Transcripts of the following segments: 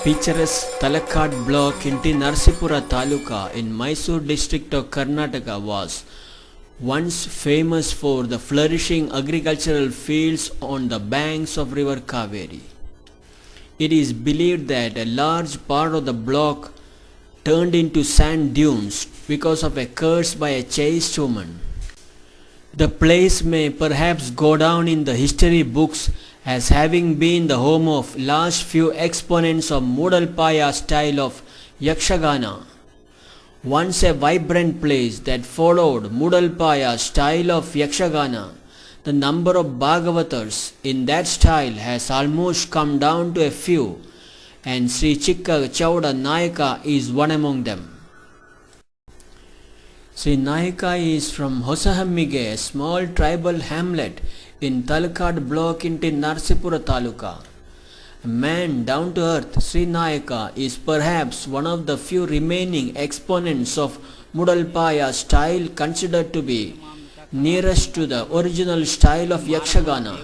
Picturesque Talakad block in Narsipura Taluka in Mysore district of Karnataka was once famous for the flourishing agricultural fields on the banks of river Kaveri. It is believed that a large part of the block turned into sand dunes because of a curse by a chaste woman. The place may perhaps go down in the history books as having been the home of last few exponents of Mudalpaya style of Yakshagana. Once a vibrant place that followed Mudalpaya style of Yakshagana, the number of Bhagavatars in that style has almost come down to a few, and Sri Chikka Chauda Nayaka is one among them. Sri Nayaka is from Hosahammige, a small tribal hamlet in Talakad block in Narsipura Taluka. A man down to earth, Sri Nayaka is perhaps one of the few remaining exponents of Mudalpaya style considered to be nearest to the original style of Yakshagana.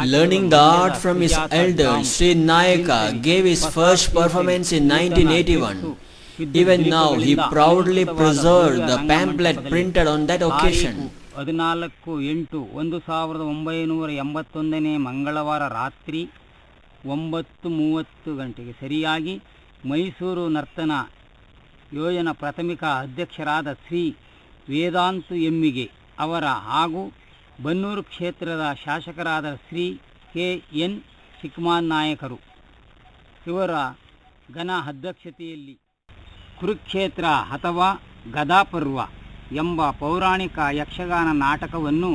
Learning the art from his elders, Sri Nayaka gave his first performance in 1981. Even now, he proudly preserved the pamphlet printed on that occasion. 14/8/1981 ಮಂಗಳವಾರ ರಾತ್ರಿ 9:30 ಗಂಟೆಗೆ ಸರಿಯಾಗಿ ಮೈಸೂರು ನರ್ತನ ಯೋಜನಾ ಪ್ರಾಥಮಿಕ ಅಧ್ಯಕ್ಷರಾದ ಶ್ರೀ ವೇದಾಂತು ಎಮ್ಮಿಗೆ ಅವರ ಹಾಗೂ ಬನ್ನೂರು ಕ್ಷೇತ್ರದ ಶಾಸಕರಾದ ಶ್ರೀ ಕೆ.ಎನ್. ಚಿಕ್ಕಮಾನ್ ನಾಯಕರು ಇವರ ಘನ ಅಧ್ಯಕ್ಷತೆಯಲ್ಲಿ ಕುರುಕ್ಷೇತ್ರ ಅಥವಾ ಗದಾಪರ್ವ ಎಂಬ ಪೌರಾಣಿಕ ಯಕ್ಷಗಾನ ನಾಟಕವನ್ನು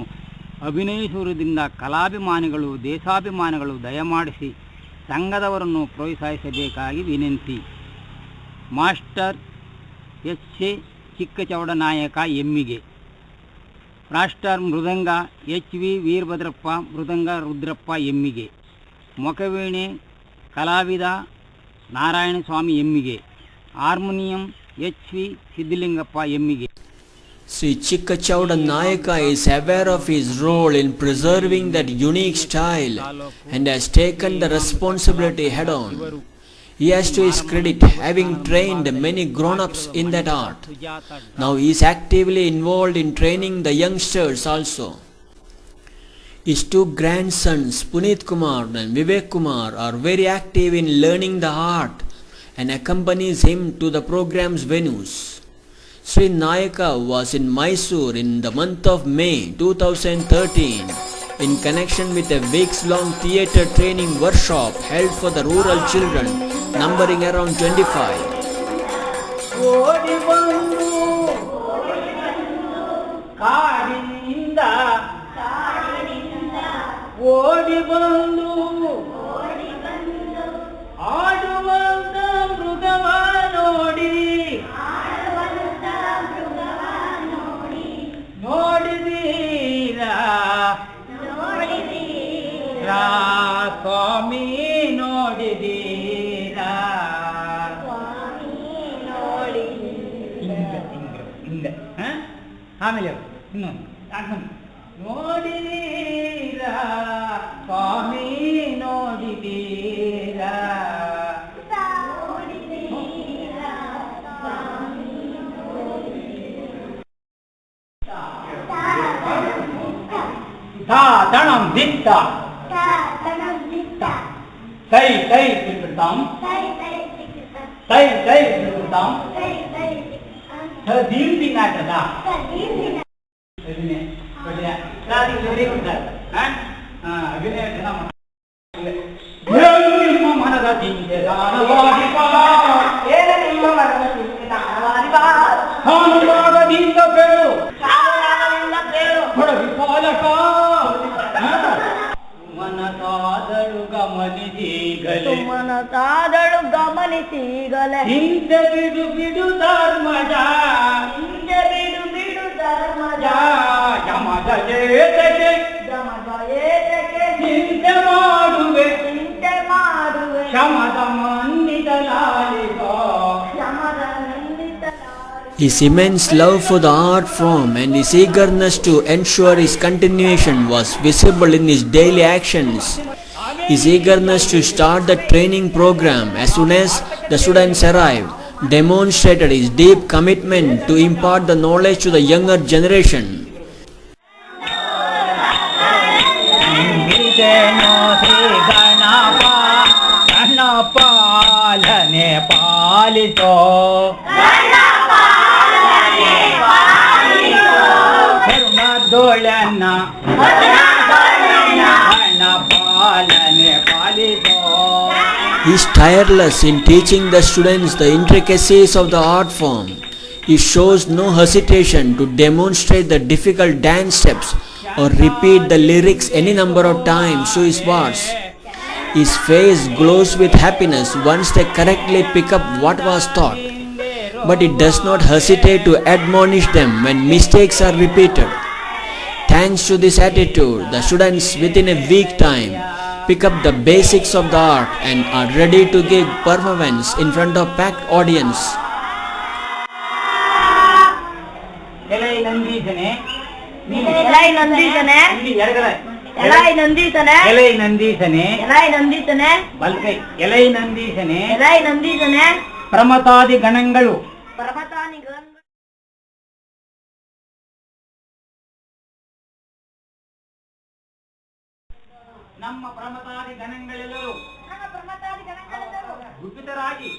ಅಭಿನಯಿಸುವುದರಿಂದ ಕಲಾಭಿಮಾನಿಗಳು ದೇಶಾಭಿಮಾನಿಗಳು ದಯಮಾಡಿಸಿ ಸಂಘದವರನ್ನು ಪ್ರೋತ್ಸಾಹಿಸಬೇಕಾಗಿ ವಿನಂತಿ. Master S A. Chikkachaudanayaka Emmige. Master mridanga H V. Veerabhadrappa mridanga Rudrappa Emmige. ಮೊಕವೀಣೆ ಕಲಾವಿದ Narayanaswamy Emmige. Harmonium H V. Siddhalingappa Emmige. Sri Chikka Chauda Nayaka is aware of his role in preserving that unique style and has taken the responsibility head on. He has to his credit having trained many grown-ups in that art. Now he is actively involved in training the youngsters also. His two grandsons Puneet Kumar and Vivek Kumar are very active in learning the art and accompanies him to the program's venues. Sri Nayaka was in Mysore in the month of May 2013 in connection with a weeks-long theatre training workshop held for the rural children numbering around 25. ಸ್ವಾಮಿ ನೋಡಿದೀರಾ ಆಮೇಲೆ ಇನ್ನೊಂದು ನೋಡಿದೀರಾ ಸ್ವಾಮಿ ನೋಡಿದೀರಾ ದಣಂ ದಿತ್ತ ಸೈ ಸೈ ತಿಳ್ತಾಂ ಸೈ ಸೈ ತಿಳ್ತಾಂ ದೀರ್ಘ ನಾಟದ ಮನದ ಚಿಂತೆ ದಿಂದ ಬೇಳು ಮನಸಾದಳು ಗಮನಿಸಿಗಲೆ ಹಿಂದೆ ಬಿಡು ಬಿಡು ಧರ್ಮಜ ಹಿಂದೆ ಬಿಡು ಬಿಡು ಧರ್ಮಜ ಯಮದ ಏತಕ್ಕೆ ಹಿಂದೆ ಮಾಡುವೆ ಶಮದ ಮಂದಿತ ಲಾಲಿಗ His immense love for the art form and his eagerness to ensure its continuation was visible in his daily actions. His eagerness to start the training program as soon as the students arrived demonstrated his deep commitment to impart the knowledge to the younger generation. ವಂದಿತೆನೋ Shri Ganapa ಗಣಪಾಲನೆ ಪಾಲಿಸೋ ಕರುಣದೊಳನ್ನ ಗಣಪಾಲನೆ ಪಾಲಿಸೋ. He is tireless in teaching the students the intricacies of the art form. He shows no hesitation to demonstrate the difficult dance steps or repeat the lyrics any number of times to his words. His face glows with happiness once they correctly pick up what was taught, but he does not hesitate to admonish them when mistakes are repeated. Thanks to this attitude, the students within a week time pick up the basics of the art and are ready to give performance in front of packed audience. ಎಲೈ ನಂದೀಶನೆ ಎಲೈ ನಂದೀಶನೆ ಎಲೈ ನಂದೀಶನೆ ಎಲೈ ನಂದೀಶನೆ ಎಲೈ ನಂದೀಶನೆ ಬಲ್ಕೈ ಎಲೈ ನಂದೀಶನೆ ಎಲೈ ನಂದೀಶನೆ ಪ್ರಮತಾದಿ ಗಣಗಳು ಪರ್ವತಾನಿಗಳು ನಮ್ಮ ಪ್ರಮತಾದಿ ಗಣಗಳೆಲ್ಲರೂ ಗುಪ್ಪಿತರಾಗಿ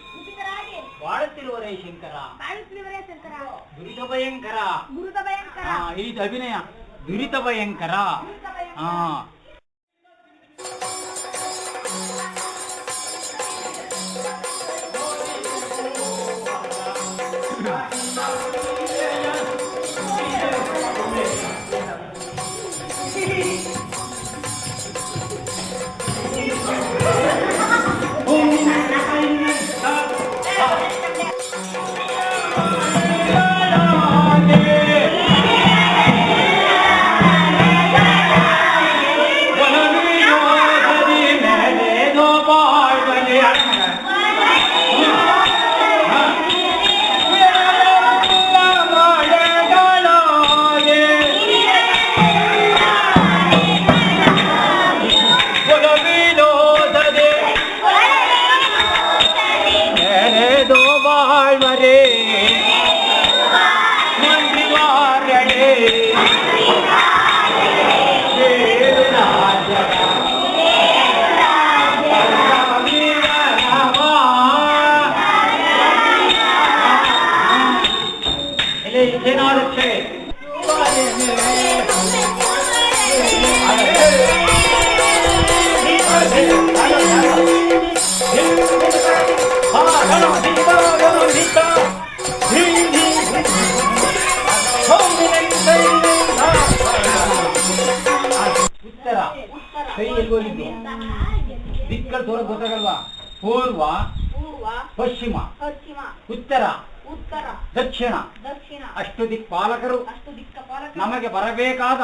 ಬಾಳುತ್ತಿರುವರೇ ಶಂಕರ ದುರಿತ ಭಯಂಕರ. ಇದು ಅಭಿನಯ ದುರಿತ ಭಯಂಕರ. ದಿಕ್ಕಲ್ ತೋರ ಗೊತ್ತಾಗಲ್ವಾ? ಪೂರ್ವ ಪಶ್ಚಿಮ ಉತ್ತರ ದಕ್ಷಿಣ ಅಷ್ಟು ದಿಕ್ಪಾಲಕರು ನಮಗೆ ಬರಬೇಕಾದ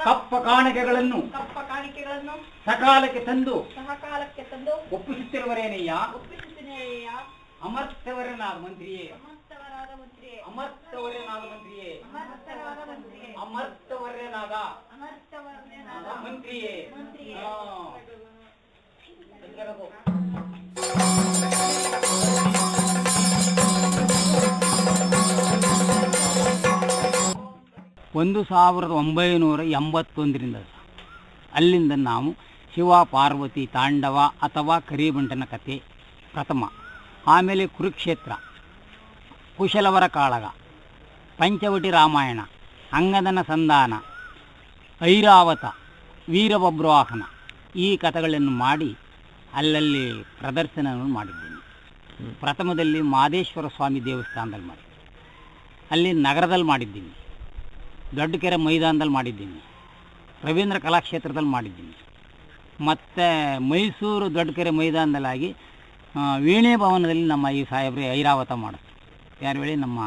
ಕಪ್ಪ ಕಾಣಿಕೆಗಳನ್ನು ಸಕಾಲಕ್ಕೆ ತಂದು ಒಪ್ಪಿಸುತ್ತಿರುವರೇನಯ್ಯ. ಅಮರ್ತವರನಾದ ಮಂತ್ರಿಯೇ ಅಮರ್ತವರನಾದ ಮಂತ್ರಿಯೇ ಅಮರ್ತವರನಾದ ಮಂತ್ರಿಯೇ. ಒಂದು 1981 ಅಲ್ಲಿಂದ ನಾವು ಶಿವ ಪಾರ್ವತಿ ತಾಂಡವ ಅಥವಾ ಕರಿಬಂಟನ ಕಥೆ ಪ್ರಥಮ, ಆಮೇಲೆ ಕುರುಕ್ಷೇತ್ರ, ಕುಶಲವರ ಕಾಳಗ, ಪಂಚವಟಿ ರಾಮಾಯಣ, ಅಂಗದನ ಸಂಧಾನ, ಐರಾವತ, ವೀರಭದ್ರವಾಹನ ಈ ಕಥೆಗಳನ್ನು ಮಾಡಿ ಅಲ್ಲಲ್ಲಿ ಪ್ರದರ್ಶನವನ್ನು ಮಾಡಿದ್ದೀನಿ. ಪ್ರಥಮದಲ್ಲಿ ಮಾದೇಶ್ವರ ಸ್ವಾಮಿ ದೇವಸ್ಥಾನದಲ್ಲಿ ಮಾಡಿದ್ದೀನಿ, ಅಲ್ಲಿ ನಗರದಲ್ಲಿ ಮಾಡಿದ್ದೀನಿ, ದೊಡ್ಡಕೆರೆ ಮೈದಾನದಲ್ಲಿ ಮಾಡಿದ್ದೀನಿ, ರವೀಂದ್ರ ಕಲಾಕ್ಷೇತ್ರದಲ್ಲಿ ಮಾಡಿದ್ದೀನಿ, ಮತ್ತು ಮೈಸೂರು ದೊಡ್ಡಕೆರೆ ಮೈದಾನದಲ್ಲಾಗಿ ವೀಣೆ ಭವನದಲ್ಲಿ ನಮ್ಮ ಈ ಸಾಹೇಬ್ರೆ ಐರಾವತ ಮಾಡಿದ್ರು. ಯಾರು ಹೇಳಿ, ನಮ್ಮ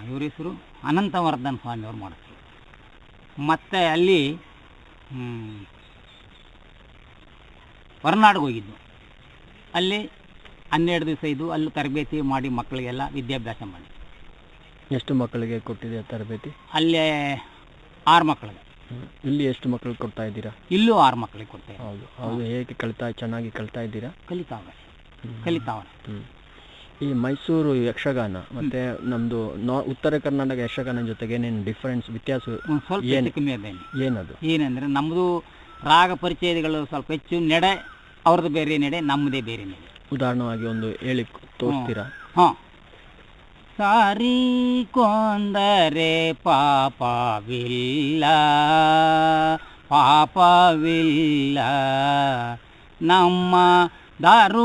ಇವ್ರ ಹೆಸರು ಅನಂತವರ್ಧನ್ ಸ್ವಾಮಿಯವರು ಮಾಡಿದ್ರು. ಮತ್ತು ಅಲ್ಲಿ ಹೊರನಾಡಿಗೆ ಹೋಗಿದ್ದು, ಅಲ್ಲಿ 12 ದಿವಸ ಇದ್ದು ಅಲ್ಲಿ ತರಬೇತಿ ಮಾಡಿ ಮಕ್ಕಳಿಗೆಲ್ಲ ವಿದ್ಯಾಭ್ಯಾಸ ಮಾಡಿ. ಎಷ್ಟು ಮಕ್ಕಳಿಗೆ ಕೊಟ್ಟಿದೆ ತರಬೇತಿ? ಅಲ್ಲೇ 6 ಮಕ್ಕಳಿಗೆ ಇಲ್ಲಿ ಎಷ್ಟು ಮಕ್ಕಳು ಕೊಡ್ತಾ ಇದ್ದೀರಾ? ಇಲ್ಲೂ 6 ಮಕ್ಕಳಿಗೆ ಕೊಡ್ತೇವೆ. ಹೌದು ಹೇಗೆ ಚೆನ್ನಾಗಿ ಕಲಿತಾ ಇದ್ದೀರಾ? ಕಲಿತಾವೆ. ಈ ಮೈಸೂರು ಯಕ್ಷಗಾನ ಮತ್ತೆ ನಮ್ಮದು ಉತ್ತರ ಕರ್ನಾಟಕ ಯಕ್ಷಗಾನ ಜೊತೆಗೆ ಏನೇನು ಡಿಫ್ರೆನ್ಸ್ ವ್ಯತ್ಯಾಸ ಸ್ವಲ್ಪ ಕಮ್ಮಿ ಅದೇನೆ. ಏನದು? ಏನಂದರೆ ನಮ್ಮದು ರಾಗ ಪರಿಚಯಗಳು ಸ್ವಲ್ಪ ಹೆಚ್ಚು, ನೆಡೆ ಅವ್ರದ್ದು ಬೇರೆ ನೆಡೆ, ನಮ್ಮದೇ ಬೇರೆ ನೆಡೆ. ಉದಾಹರಣವಾಗಿ ಒಂದು ಹೇಳಿ ತೋರಿಸ್ತೀರಾ? ಹಾಂ. ಸಾರಿ ಕೊಂದರೆ ಪಾಪವಿಲ್ಲ, ನಮ್ಮ ದಾರುಣಿಪತಿಗಳ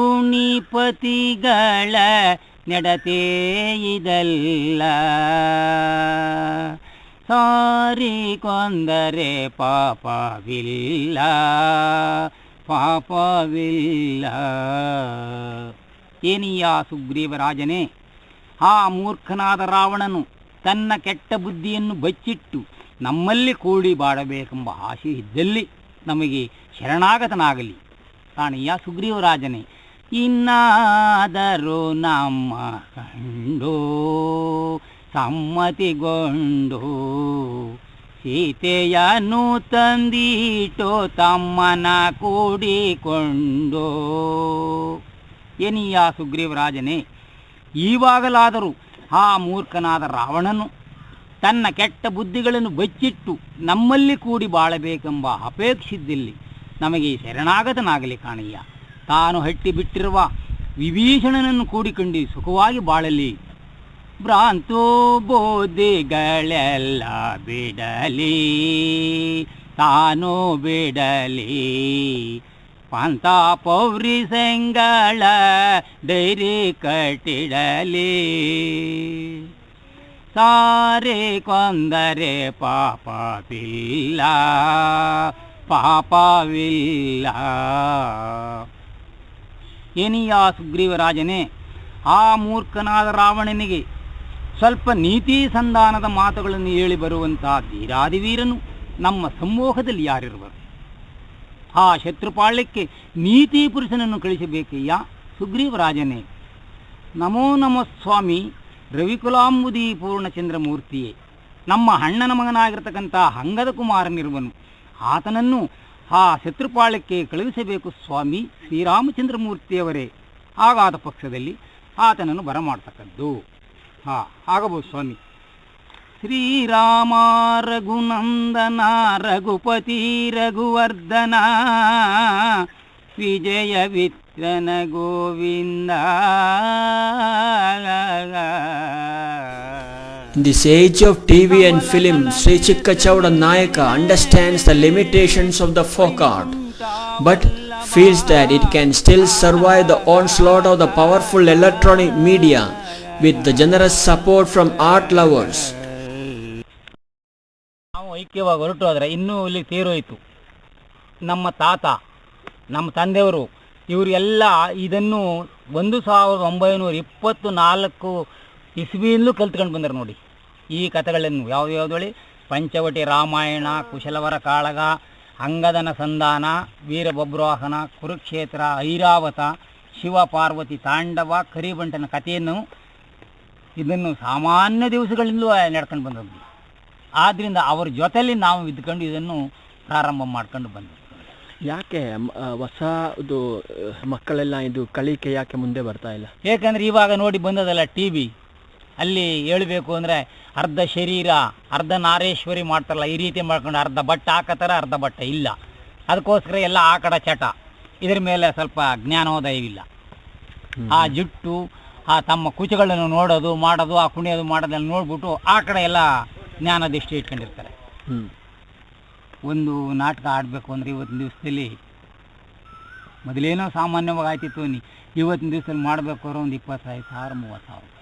ನೆಡತೆ ಇದಲ್ಲ. ಸಾರಿ ಕೊಂದರೆ ಪಾಪವಿಲ್ಲ. ಏನಿಯ ಸುಗ್ರೀವರಾಜನೇ, ಆ ಮೂರ್ಖನಾದ ರಾವಣನು ತನ್ನ ಕೆಟ್ಟ ಬುದ್ಧಿಯನ್ನು ಬಚ್ಚಿಟ್ಟು ನಮ್ಮಲ್ಲಿ ಕೂಡಿ ಬಾಳಬೇಕೆಂಬ ಆಶೆ ಇದ್ದಲ್ಲಿ ನಮಗೆ ಶರಣಾಗತನಾಗಲಿ. ಕಾಣಿಯ ಸುಗ್ರೀವರಾಜನೇ, ಇನ್ನಾದರೂ ನಮ್ಮ ಕಂಡು ಸಮ್ಮತಿಗೊಂಡು ಸೀತೆಯನ್ನು ತಂದಿಟೋ ತಮ್ಮನ ಕೂಡಿಕೊಂಡು. ಏನಿಯ ಸುಗ್ರೀವರಾಜನೇ, ಈವಾಗಲಾದರೂ ಆ ಮೂರ್ಖನಾದ ರಾವಣನು ತನ್ನ ಕೆಟ್ಟ ಬುದ್ಧಿಗಳನ್ನು ಬಚ್ಚಿಟ್ಟು ನಮ್ಮಲ್ಲಿ ಕೂಡಿ ಬಾಳಬೇಕೆಂಬ ಅಪೇಕ್ಷಿದ್ದಲ್ಲಿ ನಮಗೆ ಶರಣಾಗತನಾಗಲಿ. ಕಾಣಯ್ಯ, ತಾನು ಹಟ್ಟಿ ಬಿಟ್ಟಿರುವ ವಿಭೀಷಣನನ್ನು ಕೂಡಿಕೊಂಡು ಸುಖವಾಗಿ ಬಾಳಲಿ. ಭ್ರಾಂತೋ ಬೋಧಿಗಳೆಲ್ಲ ಬಿಡಲಿ, ತಾನು ಬಿಡಲಿ. ಪಂಥ ಪೌರಿ ಸಂಗಳ ಡೈರಿ ಕಟ್ಟಿಡಲಿ. ಸಾರೆ ಕೊಂದರೆ ಪಾಪವಿಲ್ಲ. ಏನಿಯ ಸುಗ್ರೀವರಾಜನೇ, ಆ ಮೂರ್ಖನಾದ ರಾವಣನಿಗೆ ಸ್ವಲ್ಪ ನೀತಿ ಸಂಧಾನದ ಮಾತುಗಳನ್ನು ಹೇಳಿ ಬರುವಂತಹ ಧೀರಾದಿವೀರನು ನಮ್ಮ ಸಮ್ಮೋಹದಲ್ಲಿ ಯಾರಿರುವರು? ಆ ಶತ್ರುಪಾಳ್ಯಕ್ಕೆ ನೀತಿ ಪುರುಷನನ್ನು ಕಳಿಸಬೇಕಯ್ಯ ಸುಗ್ರೀವರಾಜನೇ. ನಮೋ ನಮೋ ಸ್ವಾಮಿ ರವಿಕುಲಾಂಬುದಿ ಪೂರ್ಣಚಂದ್ರಮೂರ್ತಿಯೇ, ನಮ್ಮ ಅಣ್ಣನ ಮಗನಾಗಿರ್ತಕ್ಕಂಥ ಅಂಗದ ಕುಮಾರನಿರುವನು, ಆತನನ್ನು ಆ ಶತ್ರುಪಾಳ್ಯಕ್ಕೆ ಕಳುಹಿಸಬೇಕು ಸ್ವಾಮಿ ಶ್ರೀರಾಮಚಂದ್ರಮೂರ್ತಿಯವರೇ. ಹಾಗಾದ ಪಕ್ಷದಲ್ಲಿ ಆತನನ್ನು ಬರಮಾಡ್ತಕ್ಕದ್ದು ಆಗಬಹುದು ಸ್ವಾಮಿ. ಶ್ರೀರಾಮ ರಘುನಂದನ ರಘುಪತಿ ರಘುವರ್ಧನ ವಿಜಯ ವಿತ್ರನ Govinda. In this age of TV and film, Sri Chikka Chauda Nayaka understands the limitations of the folk art, but feels that it can still survive the onslaught of the powerful electronic media with the generous support from art lovers. ನಾವು ಐಕ್ಯವಾಗಿ ಹೊರಟು ಹೋದರೆ ಇನ್ನೂ ಇಲ್ಲಿ ತೀರೋಯಿತು. ನಮ್ಮ ತಾತ, ನಮ್ಮ ತಂದೆಯವರು ಇವರು ಎಲ್ಲ ಇದನ್ನು 1924 ಇಸ್ವಿಯಿಂದಲೂ ಕಲ್ತ್ಕೊಂಡು ಬಂದರು ನೋಡಿ. ಈ ಕಥೆಗಳನ್ನು ಯಾವುದ್ಯಾವುದಳಿ ಪಂಚವಟಿ ರಾಮಾಯಣ, ಕುಶಲವರ ಕಾಳಗ, ಅಂಗದನ ಸಂಧಾನ, ವೀರಬಬ್ರುವಾಹನ, ಕುರುಕ್ಷೇತ್ರ, ಐರಾವತ, ಶಿವ ಪಾರ್ವತಿ ತಾಂಡವ, ಕರಿಬಂಟನ ಕಥೆಯನ್ನು ಇದನ್ನು ಸಾಮಾನ್ಯ ದಿವಸಗಳಿಂದಲೂ ನಡ್ಕೊಂಡು ಬಂದದ್ದು. ಆದ್ದರಿಂದ ಅವ್ರ ಜೊತೆಯಲ್ಲಿ ನಾವು ಇದ್ಕೊಂಡು ಇದನ್ನು ಪ್ರಾರಂಭ ಮಾಡ್ಕೊಂಡು ಬಂದದ್ದು. ಯಾಕೆ ಹೊಸದು ಮಕ್ಕಳೆಲ್ಲ ಇದು ಕಲಿಕೆ ಯಾಕೆ ಮುಂದೆ ಬರ್ತಾ ಇಲ್ಲ? ಏಕೆಂದರೆ ಇವಾಗ ನೋಡಿ ಬಂದದಲ್ಲ TV, ಅಲ್ಲಿ ಹೇಳಬೇಕು ಅಂದರೆ ಅರ್ಧ ಶರೀರ ಅರ್ಧ ನಾರೇಶ್ವರಿ ಮಾಡ್ತಾರಲ್ಲ, ಈ ರೀತಿ ಮಾಡ್ಕೊಂಡು ಅರ್ಧ ಬಟ್ಟೆ ಹಾಕತ್ತಾರೆ, ಅರ್ಧ ಬಟ್ಟೆ ಇಲ್ಲ. ಅದಕ್ಕೋಸ್ಕರ ಎಲ್ಲ ಆ ಕಡೆ ಚಟ, ಇದರ ಮೇಲೆ ಸ್ವಲ್ಪ ಜ್ಞಾನೋದಯವಿಲ್ಲ. ಆ ಜುಟ್ಟು, ಆ ತಮ್ಮ ಕುಚಗಳನ್ನು ನೋಡೋದು ಮಾಡೋದು, ಆ ಕುಣಿಯೋದು ಮಾಡೋದೆಲ್ಲ ನೋಡ್ಬಿಟ್ಟು ಆ ಕಡೆ ಎಲ್ಲ ಜ್ಞಾನ ದೃಷ್ಟಿ ಇಟ್ಕೊಂಡಿರ್ತಾರೆ. ಒಂದು ನಾಟಕ ಆಡಬೇಕು ಅಂದರೆ ಇವತ್ತಿನ ದಿವಸದಲ್ಲಿ ಮೊದಲೇನೋ ಸಾಮಾನ್ಯವಾಗಿ ಆಯ್ತಿತ್ತು, ಇವತ್ತಿನ ದಿವಸದಲ್ಲಿ ಮಾಡಬೇಕು ಅಂದ್ರೆ ಒಂದು 25,000 30,000 ರೂಪಾಯಿ.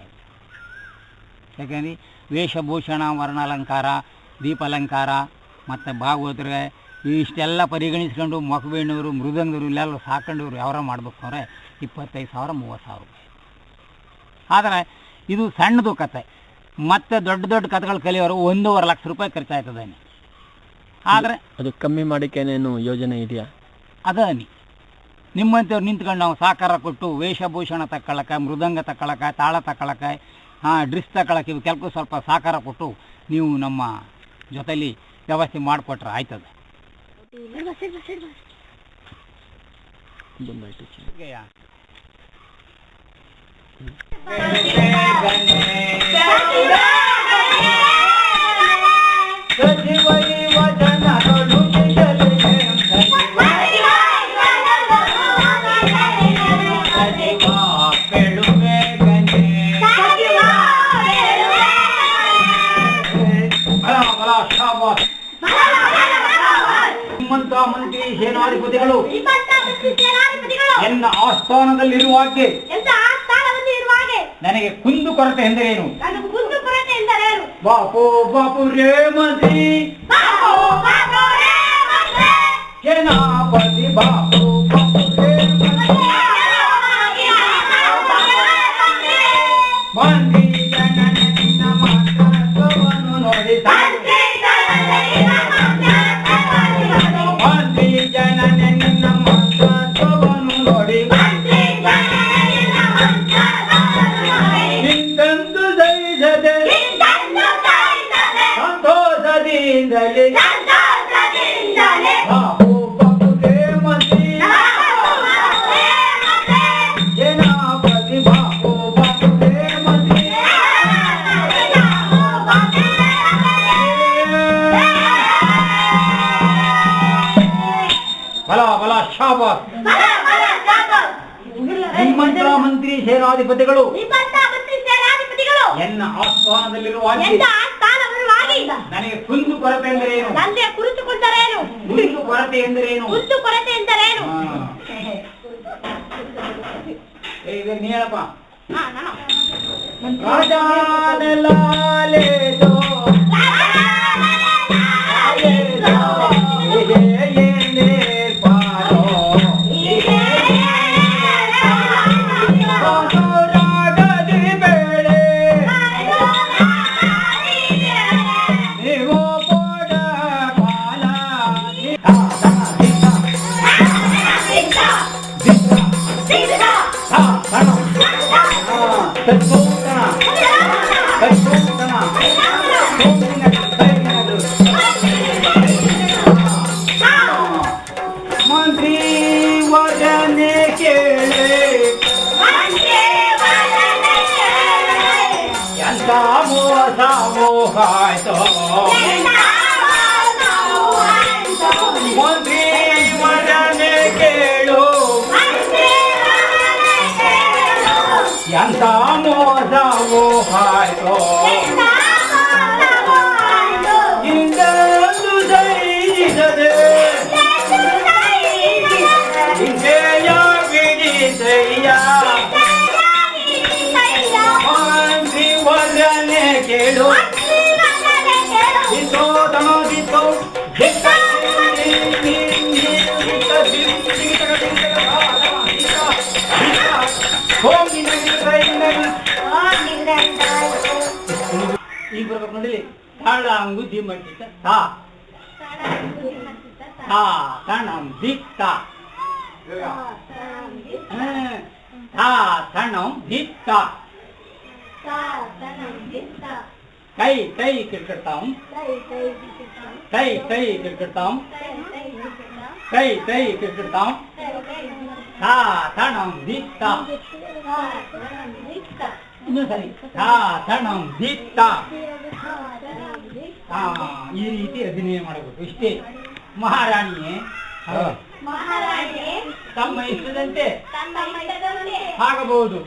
ಯಾಕೆಂದರೆ ವೇಷಭೂಷಣ, ವರ್ಣಾಲಂಕಾರ, ದೀಪಾಲಂಕಾರ ಮತ್ತು ಭಾಗವತರೆ ಇಷ್ಟೆಲ್ಲ ಪರಿಗಣಿಸ್ಕೊಂಡು ಮೊಕಬೇಣವರು, ಮೃದಂಗರು ಇಲ್ಲೆಲ್ಲ ಸಾಕೊಂಡವರು ಯಾವ್ರ ಮಾಡಬೇಕು ಅಂದರೆ 25,000 30,000 ರೂಪಾಯಿ. ಆದರೆ ಇದು ಸಣ್ಣದು ಕತೆ. ಮತ್ತು ದೊಡ್ಡ ದೊಡ್ಡ ಕಥೆಗಳು ಕಲಿಯೋರು 1.5 ಲಕ್ಷ ರೂಪಾಯಿ ಖರ್ಚಾಯ್ತದೆ. ಆದರೆ ಅದು ಕಮ್ಮಿ ಮಾಡೋಕ್ಕೇನೇನು ಯೋಜನೆ ಇದೆಯಾ? ಅದ ನಿಮ್ಮಂಥವ್ರು ನಿಂತ್ಕೊಂಡು ನಾವು ಸಹಕಾರ ಕೊಟ್ಟು ವೇಷಭೂಷಣ ತಗೊಳಕ್ಕೆ, ಮೃದಂಗ ತಗೊಳಕ್ಕೆ, ತಾಳ ತಗೊಳಕ್ಕೆ, ಡ್ರೆಸ್ ತಗೊಳಕ್ಕೆ, ಇವು ಕೆಲವು ಸ್ವಲ್ಪ ಸಹಕಾರ ಕೊಟ್ಟು ನೀವು ನಮ್ಮ ಜೊತೆಲಿ ವ್ಯವಸ್ಥೆ ಮಾಡಿಕೊಟ್ರೆ ಆಯ್ತದೆ. ಬಂದಾಯ್ತು. ಶ್ರೀಮಂತ ಮಂತ್ರಿ ಸೇನಾಧಿಪತಿಗಳು ಎನ್ನ ಆಸ್ಥಾನದಲ್ಲಿರುವಾಗೆ ನನಗೆ ಕುಂದು ಕೊರತೆ ಎಂದರೇನು? ಬಾಪು ಬಾಪು ರೇ ಮಂತ್ರಿ ಸೇನಾಪತಿ ಬಾಪು ಬಾಪು ರೇ ಮಂತ್ರಿ ಜನನ ಮಾತನ್ನು ನೋಡಿ ಮಂತ್ರಿ ಜನನ ಮಾತನ್ನು ನೋಡಿ ಹಿಂದಂದು ಸಹಿಸದೆ ಸಂತೋಷದಿಂದಲೇ ಬಾಪು ಬಾಪು ರೇ ಮಂತ್ರಿ ಸೇನಾಪತಿ ಬಾಪು ಬಾಪು ರೇ ಮಂತ್ರಿ ಬಲ ಬಲ ಶಾಬಾಸ್. ಶ್ರೀಮಂತ ಮಂತ್ರಿ ಸೇನಾಧಿಪತಿಗಳು ಎನ್ನ ಆಸ್ಥಾನದಲ್ಲಿರುವಾಗ ನನಗೆ ಕುಂದು ಕೊರತೆ ಎಂದರೇನು? ಕುಂದು ಕೊರತೆ ಎಂದರೇನು? ಈಗ ನೀ ಹೇಳಪ್ಪ. ರಾಜಾನಲಾಲೇದೋ ಮಂತ್ರಿ ವರನೆ ಕೇಳೆ ಎಂತ ಮೋಸ ಮೋಹಾಯ್ತೋ ಮಂತ್ರಿ ವರನೆ ಕೇಳು ಎಂತ ಮೋಸ ಮೋಹಾಯ್ತೋ ಹಿಂದೊಂದು ಸಹಿಸದೆ ಹಿಂದೆಯ ಬಿಡಿಸಯ್ಯ ಮಂತ್ರಿ ವರನೆ ಕೇಳು ದಿತ್ತೋ ತನೋ ದಿತ್ತೋ ಈಗ ಬರ್ಬೇಕು ನೋಡಿಲಿ. ತಾಳ ಅಂಗುದಿ ಮಟ್ಟಿತ ತಾ ತಾ ತಣಂ ದಿತ್ತ ತಾ ತಣಂ ದಿತ್ತ ಕೈ ಕೈ ಕಿರ್ಕಿಡ್ತಾಂ ಕೈ ಕೈ ಕಿರ್ಕಿಡ್ತಾಂ ಕೈ ಕೈ ಕಿರ್ಕಿಡ್ತಾಂ ತಾ ತಣಂ ದಿತ್ತ ಇನ್ನೊಂದ್ಸರಿ ತಾ ತಣಂ ದಿತ್ತ. ಈ ರೀತಿ ಅಭಿನಯ ಮಾಡಬೇಕು. ಇಷ್ಟೇ. ಮಹಾರಾಣಿಯೇ ತಮ್ಮ ಇಷ್ಟದಂತೆ ಆಗಬಹುದು.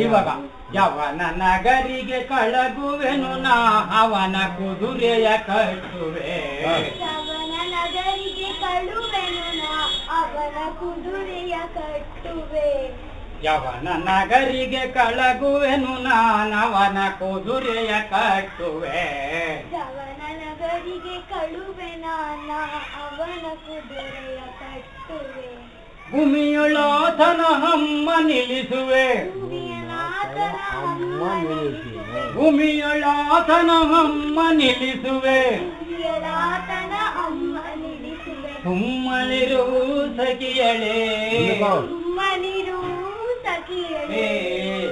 ಇವಾಗ ಯವನ ನಗರಿಗೆ ಕಳಗುವೆನು ನಾ ಅವನ ಕುದುರೆಯ ಕಟ್ಟುವೆ. ಯವನ ನಗರಿಗೆ ಕಳಗುವೆನು ನಾನವನ ಕುದುರೆಯ ಕಟ್ಟುವೆ. ಭೂಮಿಯೊಳಾತನ ಹಮ್ಮ ನಿಲ್ಲಿಸುವೆ. ಭೂಮಿಯೊಳಾತನ ಹಮ್ಮ ನಿಲ್ಲಿಸುವೆ. ತುಮ್ಮಲಿರು ಸಖಿಯಳೆ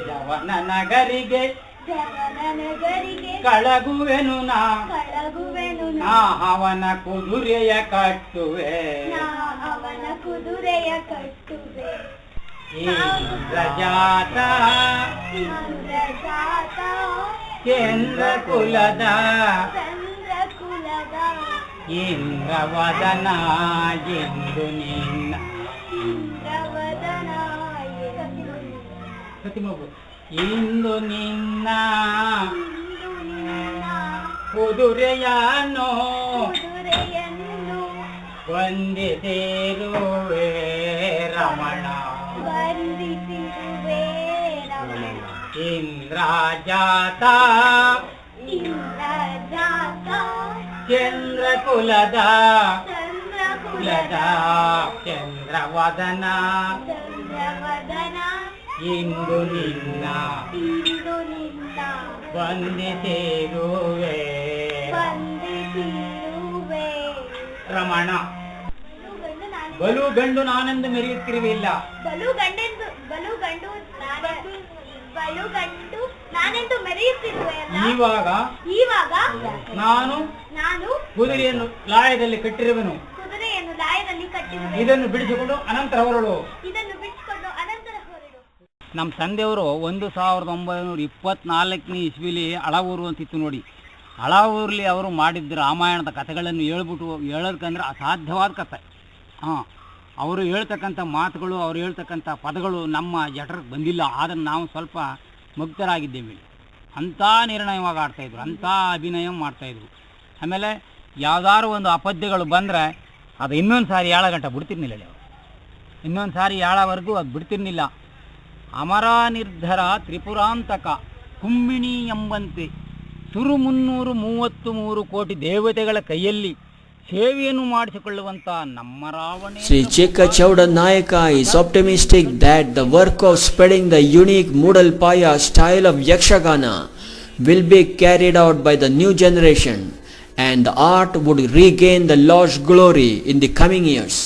ಯವನ ನಗರಿಗೆ ನಗರಿಗೆ ಕಳಗುವೆನು ನಾ ಕಳಗುವೆನು ನಾ ಅವನ ಕುದುರೆಯ ಕಟ್ಟುವೆ ನಾ ಅವನ ಕುದುರೆಯ ಕಟ್ಟುವೆ ಇಂದ್ರಜಾತ ಇಂದ್ರಜಾತ ಚಂದ್ರ ಕುಲದ ಚಂದ್ರ ಕುಲದ ಇಂದ್ರವದನ ಎಂದು ನಿನ್ನ ಇಂದ್ರವದನ ಇಂದು ನಿನ್ನ ಇಂದು ನಿನ್ನ ಕುದುರೆಯನ್ನು ಕುದುರೆಯನ್ನು ವಂದಿಸಿರುವೆ ರಮಣ ವಂದಿಸಿರುವೆ ರಮಣ ಇಂದ್ರಜಾತ ಇಂದ್ರಜಾತ ಚಂದ್ರ ಕುಲದ ಚಂದ್ರ ಕುಲದ ಕುಲದ ಚಂದ್ರವದನ ಚಂದ್ರವದನ ಇಂದು ನಿನ್ನ ಇಂದು ನಿನ್ನ ವಂದಿಸಿರುವೆ ವಂದಿಸಿರುವೆ ರಮಣ ಬಲು ಗಂಡು ನಾನೆಂದು ಮೆರೆಯುತ್ತಿರುವಿಲ್ಲ ಬಲು ಗಂಡು ನಾನೆಂದು ಮೆರೆಯುತ್ತಿರುವೆ ಅಲ್ಲ ಇವಾಗ ಇವಾಗ ನಾನು ನಾನು ಕುದುರೆಯನ್ನು ಲಾಯದಲ್ಲಿ ಕಟ್ಟಿರುವೆನು ಕುದುರೆಯನ್ನು ಲಾಯದಲ್ಲಿ ಕಟ್ಟಿರುವೆ ಇದನ್ನು ಬಿಡಿಸಿಕೊಂಡು ಅನಂತರ ಹೊರಡು ಇದನ್ನು ಬಿಡಿಸಿಕೊಂಡು ಅನಂತರ ಹೊರಡು. ನಮ್ಮ ತಂದೆಯವರು 1924ನೇ ಇಸ್ವಿಲಿ ಅಳವೂರು ಅಂತಿತ್ತು ನೋಡಿ. ಅಳವೂರಲ್ಲಿ ಅವರು ಮಾಡಿದ್ದ ರಾಮಾಯಣದ ಕಥೆಗಳನ್ನು ಹೇಳೋದಕ್ಕಂದ್ರೆ ಅಸಾಧ್ಯವಾದ ಕಥೆ. ಅವರು ಹೇಳ್ತಕ್ಕಂಥ ಮಾತುಗಳು, ಅವರು ಹೇಳ್ತಕ್ಕಂಥ ಪದಗಳು ನಮ್ಮ ಜಠರಕ್ಕೆ ಬಂದಿಲ್ಲ. ಆದರೆ ನಾವು ಸ್ವಲ್ಪ ಮುಗ್ಧರಾಗಿದ್ದೇವೆ. ಅಂಥ ನಿರ್ಣಯವಾಗಿ ಆಡ್ತಾಯಿದ್ರು, ಅಂಥ ಅಭಿನಯ ಮಾಡ್ತಾಯಿದ್ರು. ಆಮೇಲೆ ಯಾವ್ದಾದ್ರು ಒಂದು ಅಪದ್ಯಗಳು ಬಂದರೆ ಅದು ಇನ್ನೊಂದು ಸಾರಿ ಏಳ ಗಂಟೆ ಬಿಡ್ತಿರ್ಲಿಲ್ಲ. ಅವರು ಇನ್ನೊಂದು ಸಾರಿ ಏಳವರೆಗೂ ಅದು ಬಿಡ್ತಿರ್ಲಿಲ್ಲ. ಅಮರ ನಿರ್ಧರ ತ್ರಿಪುರಾಂತಕ ಕುಂಬಿಣಿ ಎಂಬಂತೆ 333 ಕೋಟಿ ದೇವತೆಗಳ ಕೈಯಲ್ಲಿ ಸೇವೆಯನ್ನು ಮಾಡಿಸಿಕೊಳ್ಳುವಂತ ನಮ್ಮ Ravana Sri Chekka Chowda Nayaka is optimistic that the work of spreading the unique Mudalpaya style of Yakshagana will be carried out by the new generation and the art would regain the lost glory in the coming years.